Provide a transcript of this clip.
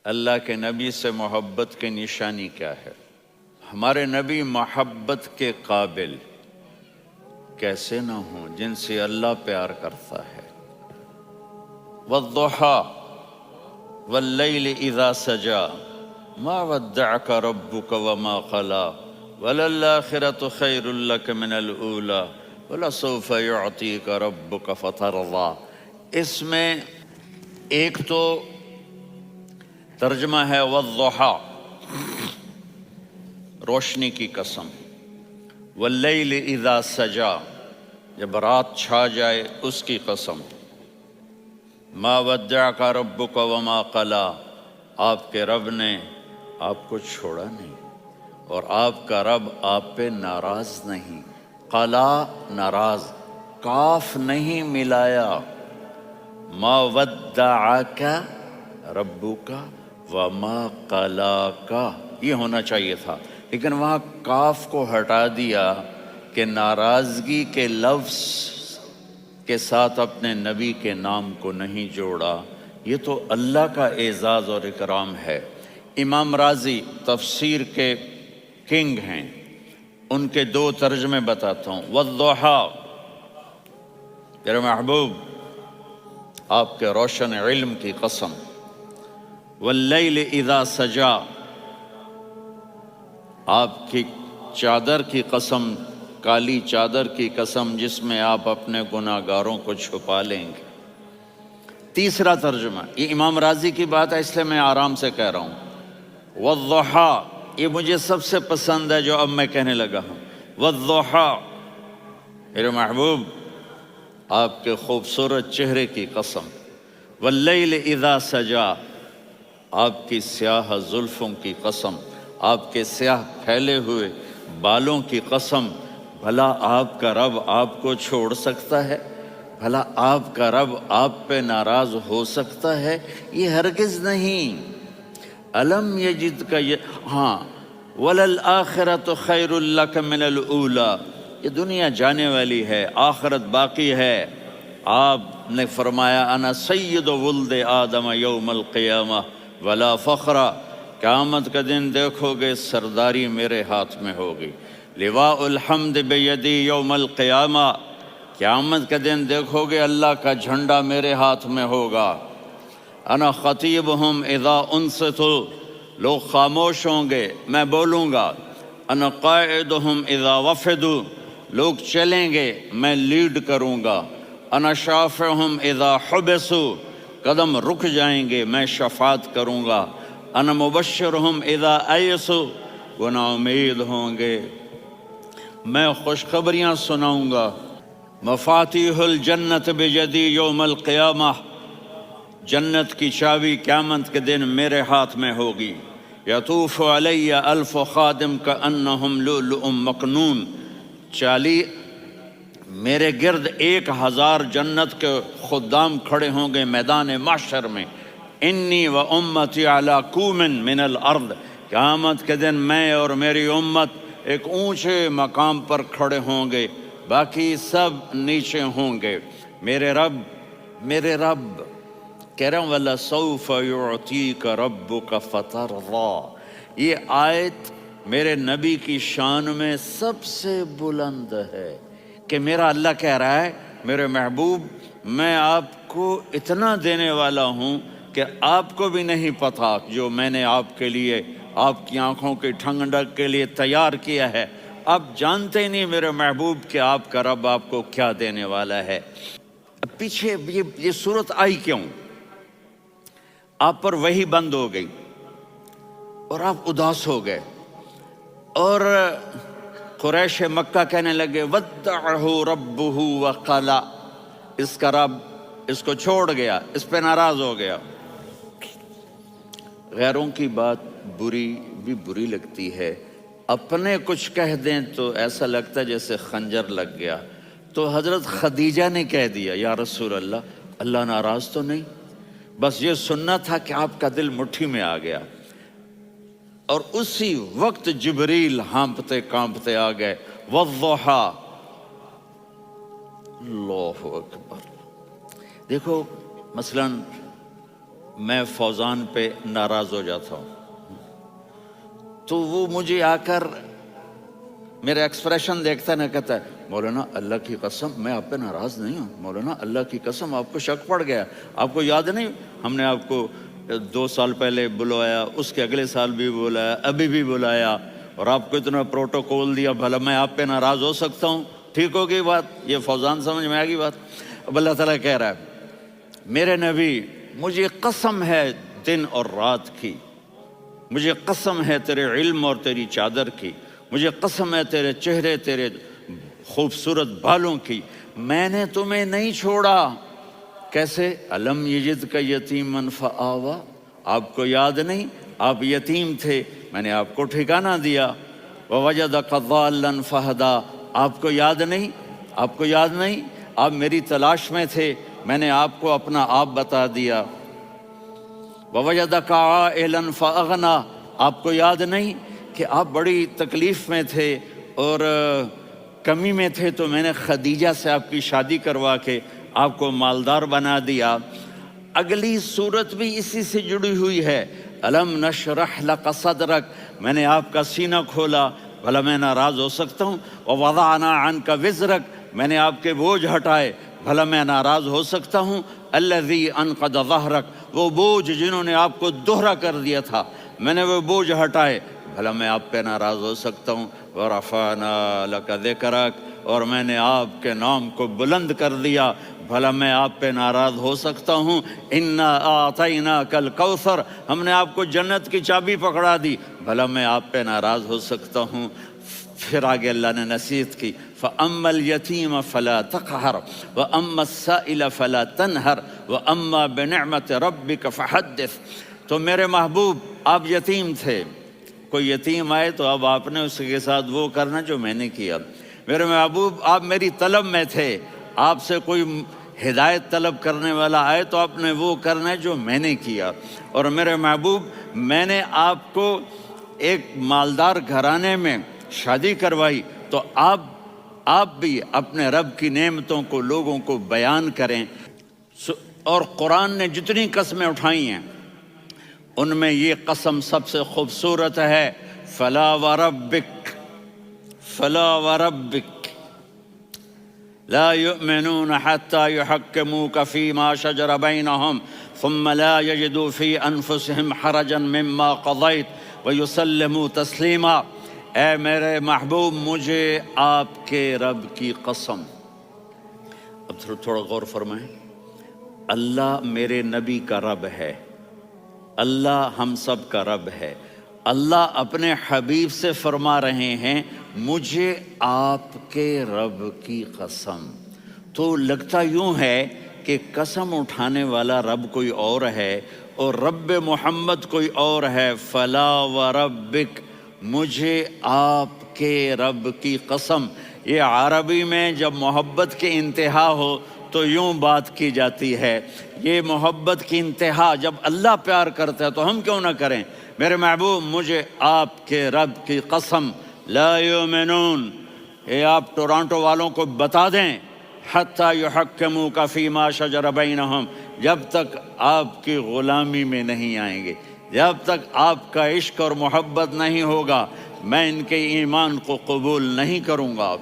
اللہ کے نبی سے محبت کی نشانی کیا ہے؟ ہمارے نبی محبت کے قابل کیسے نہ ہوں جن سے اللہ پیار کرتا ہے۔ والضحیٰ واللیل اذا سجا ما ودعک ربک وما قلی وللآخرۃ خیر لک من الاولی ولسوف یعطیک ربک فترضی۔ اس میں ایک تو ترجمہ ہے والضحیٰ، روشنی کی قسم، واللیل اذا سجا، جب رات چھا جائے اس کی قسم، ما ودعک ربک وما قلی، آپ کے رب نے آپ کو چھوڑا نہیں اور آپ کا رب آپ پہ ناراض نہیں۔ قلا ناراض، کاف نہیں ملایا، ما ودعک ربک وما قلاک یہ ہونا چاہیے تھا، لیکن وہاں کاف کو ہٹا دیا کہ ناراضگی کے لفظ کے ساتھ اپنے نبی کے نام کو نہیں جوڑا۔ یہ تو اللہ کا اعزاز اور اکرام ہے۔ امام راضی تفسیر کے کنگ ہیں، ان کے دو ترجمے بتاتا ہوں۔ والضحیٰ، میرے محبوب آپ کے روشن علم کی قسم، واللیل اذا سجا، آپ کی چادر کی قسم، کالی چادر کی قسم جس میں آپ اپنے گناہ گاروں کو چھپا لیں گے۔ تیسرا ترجمہ، یہ امام راضی کی بات ہے اس لیے میں آرام سے کہہ رہا ہوں۔ والضحیٰ، یہ مجھے سب سے پسند ہے جو اب میں کہنے لگا ہوں۔ والضحیٰ، میرے محبوب آپ کے خوبصورت چہرے کی قسم، واللیل اذا سجا، آپ کی سیاہ زلفوں کی قسم، آپ کے سیاہ پھیلے ہوئے بالوں کی قسم، بھلا آپ کا رب آپ کو چھوڑ سکتا ہے؟ بھلا آپ کا رب آپ پہ ناراض ہو سکتا ہے؟ یہ ہرگز نہیں۔ الم یجد کا ہاں، وللآخرۃ خیر لک من الاولی، یہ دنیا جانے والی ہے، آخرت باقی ہے۔ آپ نے فرمایا انا سید ولد آدم یوم القیامہ ولا فخر، قیامت کا دن دیکھو گے سرداری میرے ہاتھ میں ہوگی۔ لواء الحمد بیدی یوم القیامہ، قیامت کا دن دیکھو گے اللہ کا جھنڈا میرے ہاتھ میں ہوگا۔ انا خطیبہم اذا انصتوا، لوگ خاموش ہوں گے میں بولوں گا۔ انا قائدہم اذا وفدوا، لوگ چلیں گے میں لیڈ کروں گا۔ انا شافعہم اذا حبسوا، قدم رک جائیں گے میں شفاعت کروں گا۔ انا مبشرہم اذا ایسوا، وہ نا امید ہوں گے میں خوشخبریاں سناؤں گا۔ مفاتیح الجنت بیدی یوم القیامہ، جنت کی چابی قیامت کے دن میرے ہاتھ میں ہوگی۔ یطوف علی الف خادم کانہم لؤلؤ مکنون، میرے گرد 1000 جنت کے خدام کھڑے ہوں گے میدان محشر میں۔ انی و امتی علی کومن من الارض، قیامت کے دن میں اور میری امت ایک اونچے مقام پر کھڑے ہوں گے، باقی سب نیچے ہوں گے۔ میرے رب کہہ رہا ہوں وَلَسَوْفَ يُعْطِيكَ رَبُّكَ فَتَرْضَىٰ، یہ آیت میرے نبی کی شان میں سب سے بلند ہے کہ میرا اللہ کہہ رہا ہے میرے محبوب میں آپ کو اتنا دینے والا ہوں کہ آپ کو بھی نہیں پتا جو میں نے آپ کے لیے، آپ کی آنکھوں کی ٹھنڈک کے لیے تیار کیا ہے۔ آپ جانتے نہیں میرے محبوب کہ آپ کا رب آپ کو کیا دینے والا ہے۔ پیچھے یہ صورت آئی کیوں؟ آپ پر وحی بند ہو گئی اور آپ اداس ہو گئے، اور قریش مکہ کہنے لگے ودعہ ربہ وقلا، اس کا رب اس کو چھوڑ گیا، اس پہ ناراض ہو گیا۔ غیروں کی بات بھی بری لگتی ہے، اپنے کچھ کہہ دیں تو ایسا لگتا ہے جیسے خنجر لگ گیا۔ تو حضرت خدیجہ نے کہہ دیا یا رسول اللہ، اللہ ناراض تو نہیں؟ بس یہ سننا تھا کہ آپ کا دل مٹھی میں آ گیا۔ اور اسی وقت جبریل ہانپتے کانپتے آ گئے۔ والضحیٰ، اللہ اکبر۔ دیکھو مثلاً میں فوزان پہ ناراض ہو جاتا ہوں تو وہ مجھے آ کر میرا ایکسپریشن دیکھتا ہے نا، کہتا ہے مولانا اللہ کی قسم میں آپ پہ ناراض نہیں ہوں، مولانا اللہ کی قسم آپ کو شک پڑ گیا، آپ کو یاد نہیں ہم نے آپ کو 2 سال پہلے بلوایا، اس کے اگلے سال بھی بلایا، ابھی بھی بلایا، اور آپ کو اتنا پروٹوکول دیا، بھلا میں آپ پہ ناراض ہو سکتا ہوں؟ ٹھیک ہو گئی بات؟ یہ فوزان سمجھ میں آ گئی بات؟ اب اللہ تعالیٰ کہہ رہا ہے میرے نبی مجھے قسم ہے دن اور رات کی، مجھے قسم ہے تیرے علم اور تیری چادر کی، مجھے قسم ہے تیرے چہرے، تیرے خوبصورت بالوں کی، میں نے تمہیں نہیں چھوڑا۔ کیسے؟ الم یجد کا یتیمن فآوا، آپ کو یاد نہیں آپ یتیم تھے، میں نے آپ کو ٹھکانہ دیا۔ ووجدک ضالا فہدا، آپ کو یاد نہیں، آپ کو یاد نہیں آپ میری تلاش میں تھے، میں نے آپ کو اپنا آپ بتا دیا۔ ووجدک عائلا فاغنا، آپ کو یاد نہیں کہ آپ بڑی تکلیف میں تھے اور کمی میں تھے، تو میں نے خدیجہ سے آپ کی شادی کروا کے آپ کو مالدار بنا دیا۔ اگلی صورت بھی اسی سے جڑی ہوئی ہے، الم نشرح لک صدرک، میں نے آپ کا سینہ کھولا، بھلا میں ناراض ہو سکتا ہوں؟ ووضعنا عنک وزرک، میں نے آپ کے بوجھ ہٹائے، بھلا میں ناراض ہو سکتا ہوں؟ الذی انقض ظہرک، وہ بوجھ جنہوں نے آپ کو دوہرا کر دیا تھا، میں نے وہ بوجھ ہٹائے، بھلا میں آپ پہ ناراض ہو سکتا ہوں؟ ورفعنا لک ذکرک، اور میں نے آپ کے نام کو بلند کر دیا، بھلا میں آپ پہ ناراض ہو سکتا ہوں؟ انا اعطیناک الکوثر، ہم نے آپ کو جنت کی چابی پکڑا دی، بھلا میں آپ پہ ناراض ہو سکتا ہوں؟ پھر آگے اللہ نے نصیحت کی، فَأَمَّا الْيَتِيمَ فَلَا تَقْهَرْ وَأَمَّا السَّائِلَ فَلَا تَنْهَرْ وَأَمَّا بِنِعْمَةِ رَبِّكَ فَحَدِّثْ۔ تو میرے محبوب آپ یتیم تھے، کوئی یتیم آئے تو اب آپ نے اس کے ساتھ وہ کرنا جو میں نے کیا۔ میرے محبوب آپ میری طلب میں تھے، آپ سے کوئی ہدایت طلب کرنے والا آئے تو آپ نے وہ کرنا ہے جو میں نے کیا۔ اور میرے محبوب میں نے آپ کو ایک مالدار گھرانے میں شادی کروائی، تو آپ بھی اپنے رب کی نعمتوں کو لوگوں کو بیان کریں۔ اور قرآن نے جتنی قسمیں اٹھائی ہیں ان میں یہ قسم سب سے خوبصورت ہے، فلا وربک، فلا وربک لا يؤمنون حتى يحكموك فيما شجر بينهم ثم لا يجدوا في انفسهم حرجا مما قضيت ويسلموا تسلیما۔ اے میرے محبوب مجھے آپ کے رب کی قسم، اب تھوڑا غور فرمائیں، اللہ میرے نبی کا رب ہے، اللہ ہم سب کا رب ہے، اللہ اپنے حبیب سے فرما رہے ہیں مجھے آپ کے رب کی قسم۔ تو لگتا یوں ہے کہ قسم اٹھانے والا رب کوئی اور ہے اور رب محمد کوئی اور ہے۔ فلا وربک، مجھے آپ کے رب کی قسم۔ یہ عربی میں جب محبت کی انتہا ہو تو یوں بات کی جاتی ہے، یہ محبت کی انتہا جب اللہ پیار کرتا ہے تو ہم کیوں نہ کریں؟ میرے محبوب مجھے آپ کے رب کی قسم، لا یؤمنون، یہ آپ ٹورانٹو والوں کو بتا دیں، حتی یحکموک فیما شجر بینہم، جب تک آپ کی غلامی میں نہیں آئیں گے، جب تک آپ کا عشق اور محبت نہیں ہوگا، میں ان کے ایمان کو قبول نہیں کروں گا۔